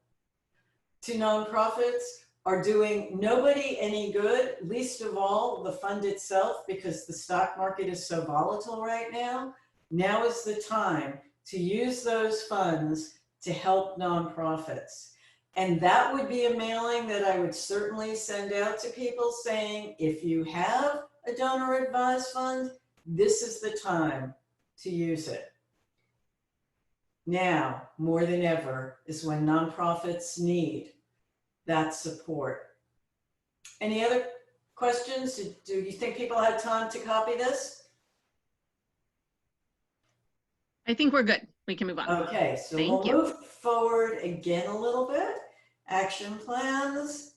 to nonprofits are doing nobody any good, least of all the fund itself, because the stock market is so volatile right now. Now is the time to use those funds to help nonprofits. And that would be a mailing that I would certainly send out to people saying, if you have a donor advised fund, this is the time to use it. Now, more than ever, is when nonprofits need that support. Any other questions? Do you think people had time to copy this?
I think we're good. We can move on.
Okay, so we'll move forward again a little bit. Action plans.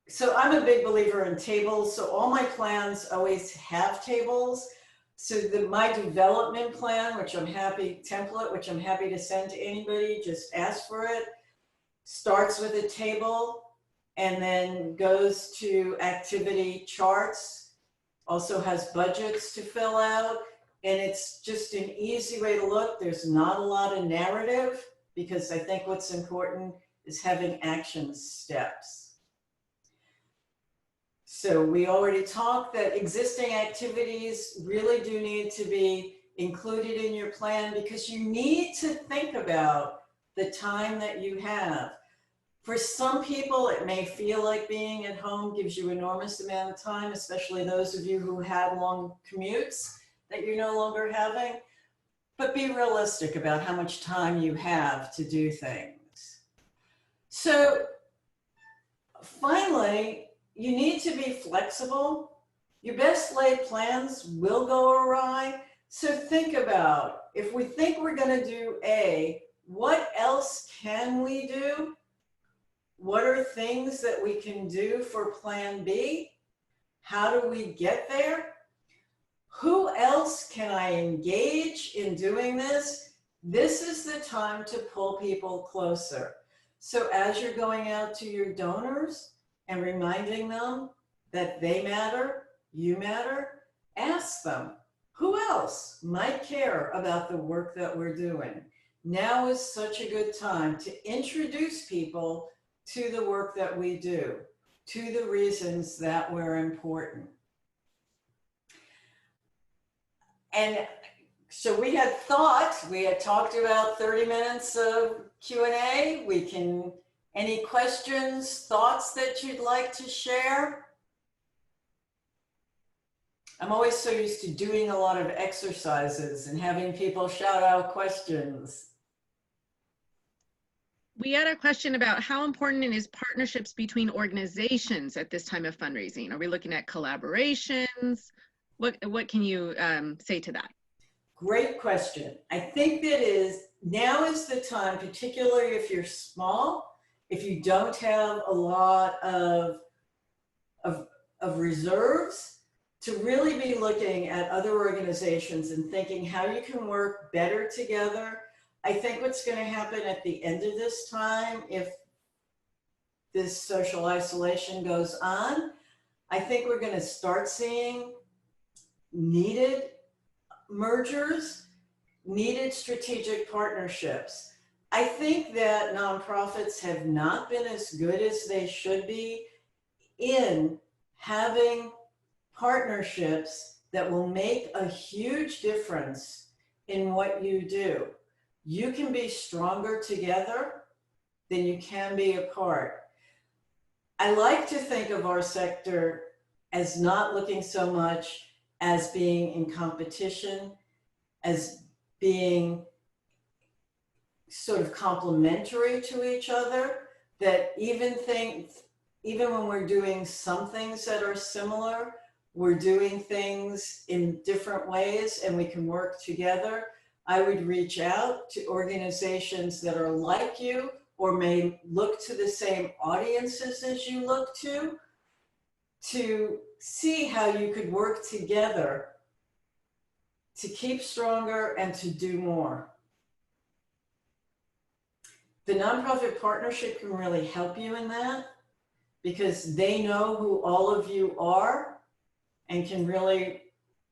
So I'm a big believer in tables. So all my plans always have tables. So my development plan, template, which I'm happy to send to anybody, just ask for it, starts with a table and then goes to activity charts, also has budgets to fill out, and it's just an easy way to look. There's not a lot of narrative, because I think what's important is having action steps. So we already talked that existing activities really do need to be included in your plan, because you need to think about the time that you have. For some people, it may feel like being at home gives you enormous amount of time, especially those of you who had long commutes that you're no longer having. But be realistic about how much time you have to do things. So finally, you need to be flexible. Your best laid plans will go awry. So think about, if we think we're going to do A, what else can we do? What are things that we can do for plan B? How do we get there? Who else can I engage in doing this? This is the time to pull people closer. So as you're going out to your donors and reminding them that they matter, you matter, ask them, who else might care about the work that we're doing? Now is such a good time to introduce people to the work that we do, to the reasons that we're important. And so we had talked about 30 minutes of Q&A. We can Any questions, thoughts that you'd like to share? I'm always so used to doing a lot of exercises and having people shout out questions.
We had a question about how important is partnerships between organizations at this time of fundraising? Are we looking at collaborations? What can you say to that?
Great question. I think that now is the time, particularly if you're small, if you don't have a lot of reserves, to really be looking at other organizations and thinking how you can work better together. I think what's going to happen at the end of this time, if this social isolation goes on, I think we're going to start seeing needed mergers, needed strategic partnerships. I think that nonprofits have not been as good as they should be in having partnerships that will make a huge difference in what you do. You can be stronger together than you can be apart. I like to think of our sector as not looking so much as being in competition, as being sort of complementary to each other, that even when we're doing some things that are similar, we're doing things in different ways and we can work together. I would reach out to organizations that are like you or may look to the same audiences as you look to see how you could work together to keep stronger and to do more. The nonprofit partnership can really help you in that because they know who all of you are and can really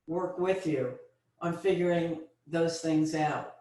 work with you on figuring those things out.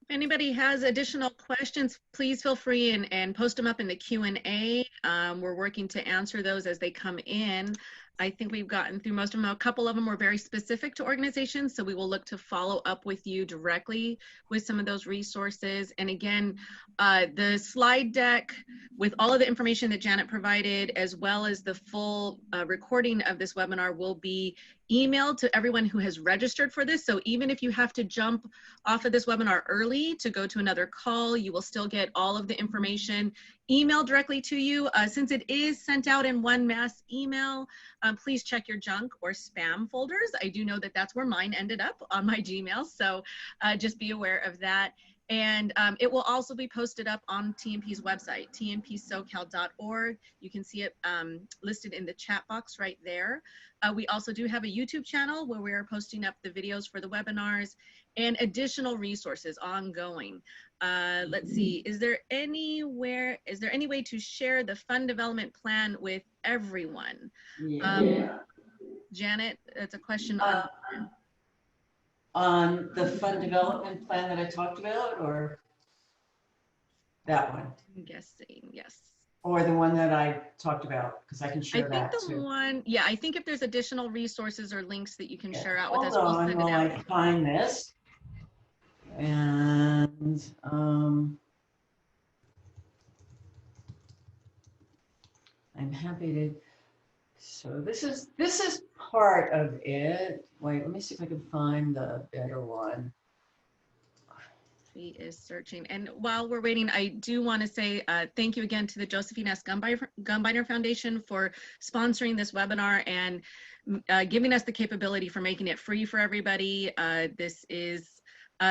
If anybody has additional questions, please feel free and post them up in the Q&A. We're working to answer those as they come in. I think we've gotten through most of them. A couple of them were very specific to organizations, so we will look to follow up with you directly with some of those resources. And again, the slide deck with all of the information that Janet provided, as well as the full recording of this webinar, will be emailed to everyone who has registered for this. So even if you have to jump off of this webinar early to go to another call, you will still get all of the information emailed directly to you. Since it is sent out in one mass email, please check your junk or spam folders. I do know that that's where mine ended up on my Gmail, so just be aware of that. And it will also be posted up on TNP's website, tnpsocal.org. You can see it listed in the chat box right there. We also do have a YouTube channel where we are posting up the videos for the webinars and additional resources ongoing. Let's see, is there any way to share the fund development plan with everyone?
Yeah.
Janet, that's a question
on the fund development plan that I talked about, or that one?
I'm guessing, yes.
Or the one that I talked about, because I can share that too.
I think the one, yeah, I think if there's additional resources or links that you can share out with us,
Hold
we'll
on
send it
while
out.
I find this. And I'm happy to, so this is part of it. Wait, let me see if I can find the better one.
She is searching. And while we're waiting, I do want to say thank you again to the Josephine S. Gumbinder Foundation for sponsoring this webinar and giving us the capability for making it free for everybody. This is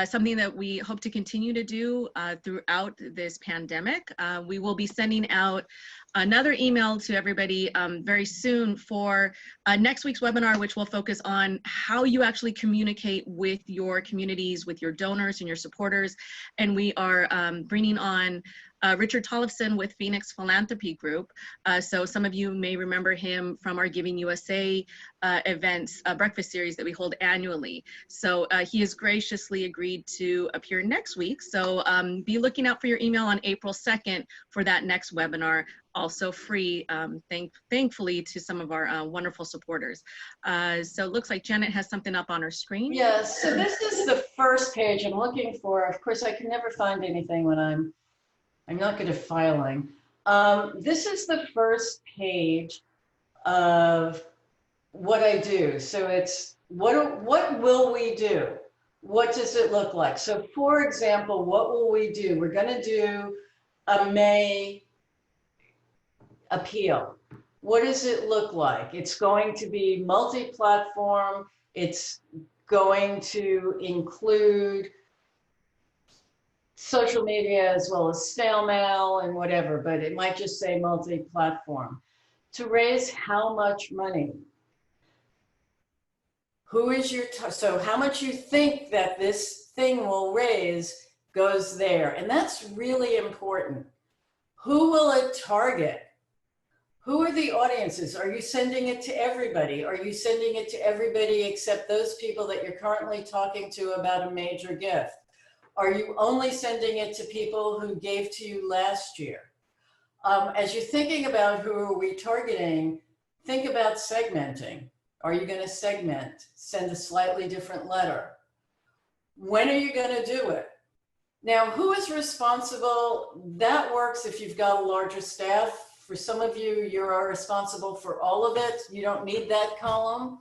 something that we hope to continue to do throughout this pandemic. We will be sending out another email to everybody very soon for next week's webinar, which will focus on how you actually communicate with your communities, with your donors and your supporters. And we are bringing on Richard Tollefson with Phoenix Philanthropy Group. So some of you may remember him from our Giving USA events, breakfast series that we hold annually. So he has graciously agreed to appear next week. So be looking out for your email on April 2nd for that next webinar, also free, thankfully, to some of our wonderful supporters. So it looks like Janet has something up on her screen.
Yes, so this is the first page I'm looking for. Of course, I can never find anything when I'm not good at filing. This is the first page of what I do. So it's what will we do? What does it look like? So for example, what will we do? We're going to do a May appeal. What does it look like? It's going to be multi-platform. It's going to include social media as well as snail mail and whatever, but it might just say multi-platform. To raise how much money? Who is your, so how much you think that this thing will raise goes there. And that's really important. Who will it target? Who are the audiences? Are you sending it to everybody? Are you sending it to everybody except those people that you're currently talking to about a major gift? Are you only sending it to people who gave to you last year? As you're thinking about who are we targeting, think about segmenting. Are you going to segment? Send a slightly different letter. When are you going to do it? Now, who is responsible? That works if you've got a larger staff. For some of you, you are responsible for all of it. You don't need that column.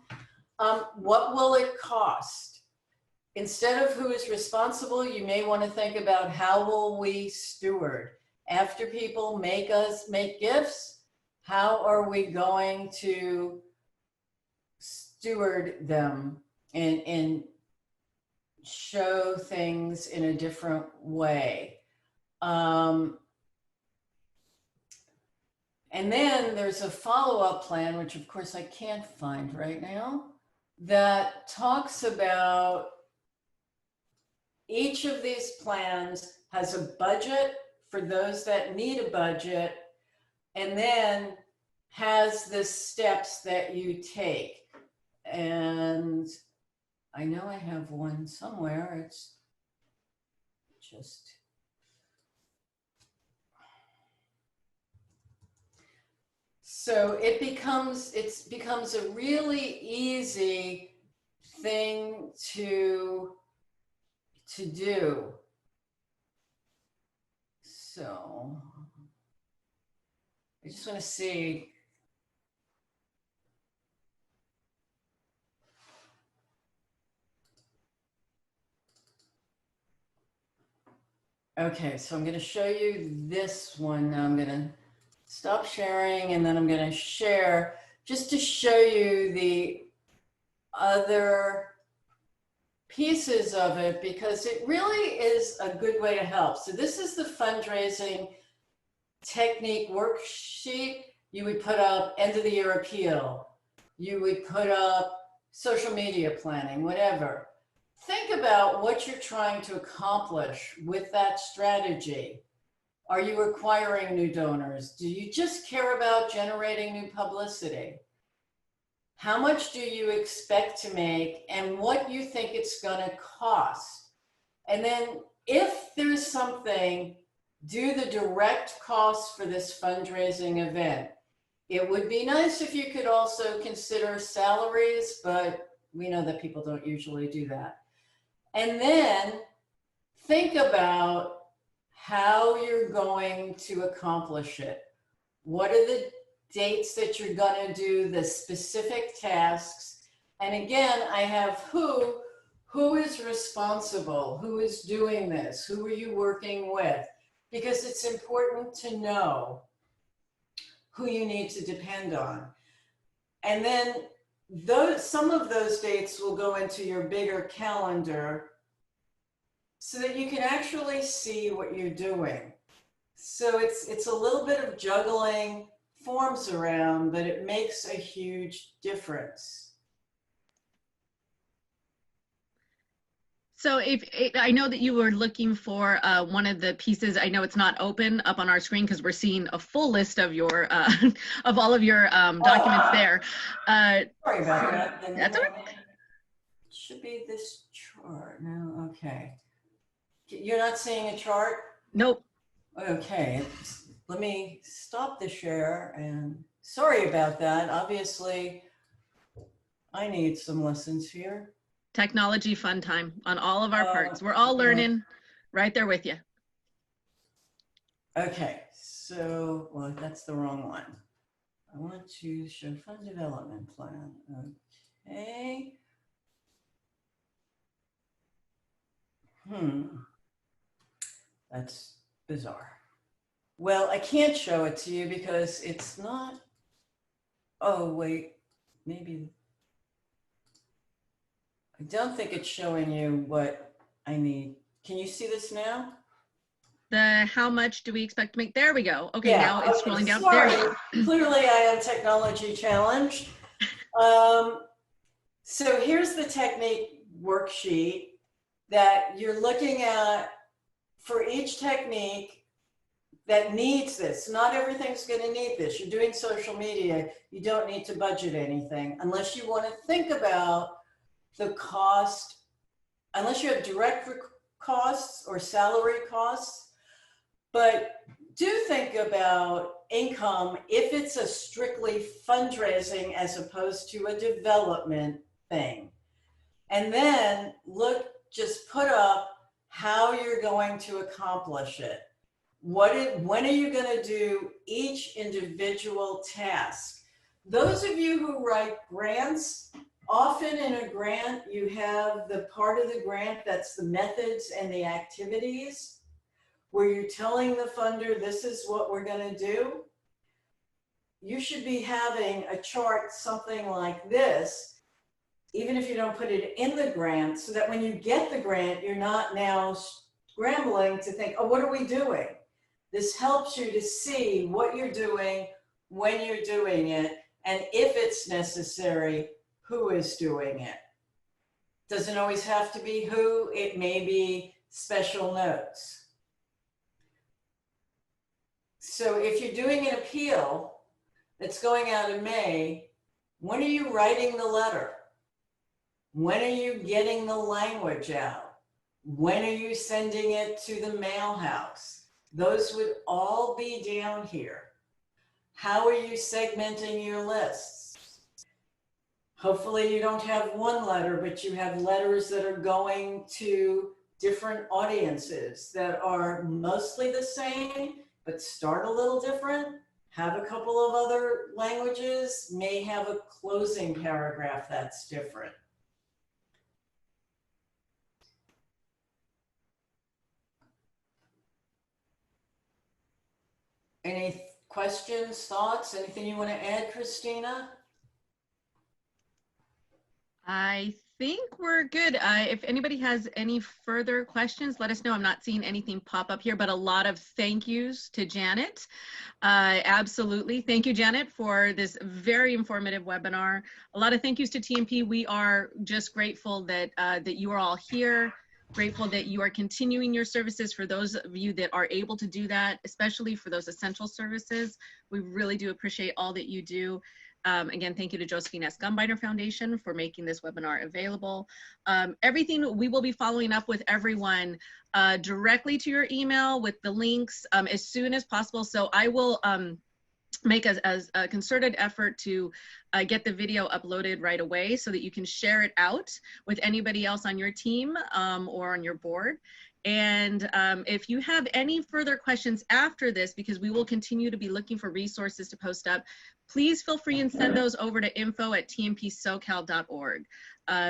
What will it cost? Instead of who is responsible, you may want to think about how will we steward? After people make gifts, how are we going to steward them and show things in a different way? And then there's a follow-up plan, which of course I can't find right now, that talks about each of these plans has a budget for those that need a budget, and then has the steps that you take. And I know I have one somewhere. It's just, so it becomes a really easy thing to do. So I just want to see. Okay, so I'm going to show you this one. Now I'm going to stop sharing, and then I'm going to share just to show you the other pieces of it, because it really is a good way to help. So this is the fundraising technique worksheet. You would put up end of the year appeal. You would put up social media planning, whatever. Think about what you're trying to accomplish with that strategy. Are you acquiring new donors? Do you just care about generating new publicity? How much do you expect to make, and what you think it's going to cost? And then if there's something, do the direct costs for this fundraising event. It would be nice if you could also consider salaries, but we know that people don't usually do that. And then think about how you're going to accomplish it. What are the dates that you're going to do, the specific tasks? And again, I have who is responsible, who is doing this, who are you working with? Because it's important to know who you need to depend on. And then some of those dates will go into your bigger calendar so that you can actually see what you're doing. So it's a little bit of juggling forms around, but it makes a huge difference.
So I know that you were looking for one of the pieces. I know it's not open up on our screen because we're seeing a full list of your of all of your documents there.
Sorry about that. And
That's all right.
it should be this chart. No, okay. You're not seeing a chart?
Nope.
Okay, let me stop the share, and sorry about that. Obviously, I need some lessons here.
Technology fun time on all of our parts. We're all
Yeah.
learning right there with you.
Okay, so, well, that's the wrong one. I want to show fund development plan. Okay. That's bizarre. Well, I can't show it to you because it's not, oh, wait, maybe, I don't think it's showing you what I need. Can you see this now?
The how much do we expect to make? There we go. Okay,
Yeah,
now it's
okay,
scrolling down.
sorry.
There you go.
Clearly I am technology challenged. So here's the technique worksheet that you're looking at for each technique that needs this. Not everything's going to need this. You're doing social media. You don't need to budget anything unless you want to think about the cost, unless you have direct costs or salary costs. But do think about income if it's a strictly fundraising as opposed to a development thing. And then look, just put up how you're going to accomplish it. When are you going to do each individual task? Those of you who write grants, often in a grant, you have the part of the grant that's the methods and the activities, where you're telling the funder, this is what we're going to do. You should be having a chart, something like this, even if you don't put it in the grant, so that when you get the grant, you're not now scrambling to think, oh, what are we doing? This helps you to see what you're doing, when you're doing it, and if it's necessary, who is doing it. Doesn't always have to be who, it may be special notes. So if you're doing an appeal that's going out in May, when are you writing the letter? When are you getting the language out? When are you sending it to the mail house? Those would all be down here. How are you segmenting your lists? Hopefully you don't have one letter, but you have letters that are going to different audiences that are mostly the same, but start a little different, have a couple of other languages, may have a closing paragraph that's different. Any questions, thoughts, anything you want to add, Christina?
I think we're good. If anybody has any further questions, let us know. I'm not seeing anything pop up here, but a lot of thank yous to Janet. Absolutely. Thank you, Janet, for this very informative webinar. A lot of thank yous to TNP. We are just grateful that, that you are all here. Grateful that you are continuing your services for those of you that are able to do that, especially for those essential services. We really do appreciate all that you do. Again, thank you to Josephine S. Gumbinder Foundation for making this webinar available. Everything we will be following up with everyone directly to your email with the links as soon as possible. So I will make a concerted effort to get the video uploaded right away so that you can share it out with anybody else on your team or on your board. And if you have any further questions after this, because we will continue to be looking for resources to post up, please feel free and send those over to info@tnpsocal.org.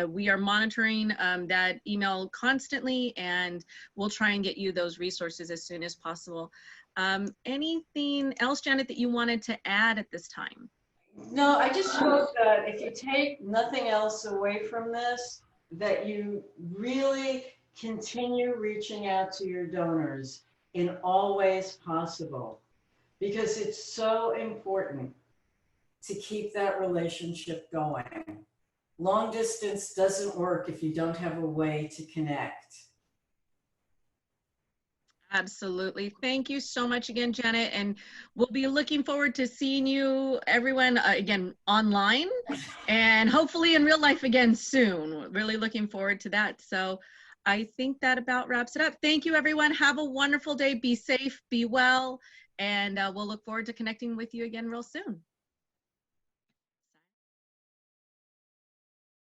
We are monitoring that email constantly, and we'll try and get you those resources as soon as possible. Anything else, Janet, that you wanted to add at this time?
No, I just hope that if you take nothing else away from this, that you really continue reaching out to your donors in all ways possible, because it's so important to keep that relationship going. long distance doesn't work if you don't have a way to connect.
Absolutely. Thank you so much again, Janet. And we'll be looking forward to seeing you, everyone, again, online and hopefully in real life again soon. Really looking forward to that. So I think that about wraps it up. Thank you, everyone. Have a wonderful day. Be safe, be well, and we'll look forward to connecting with you again real soon.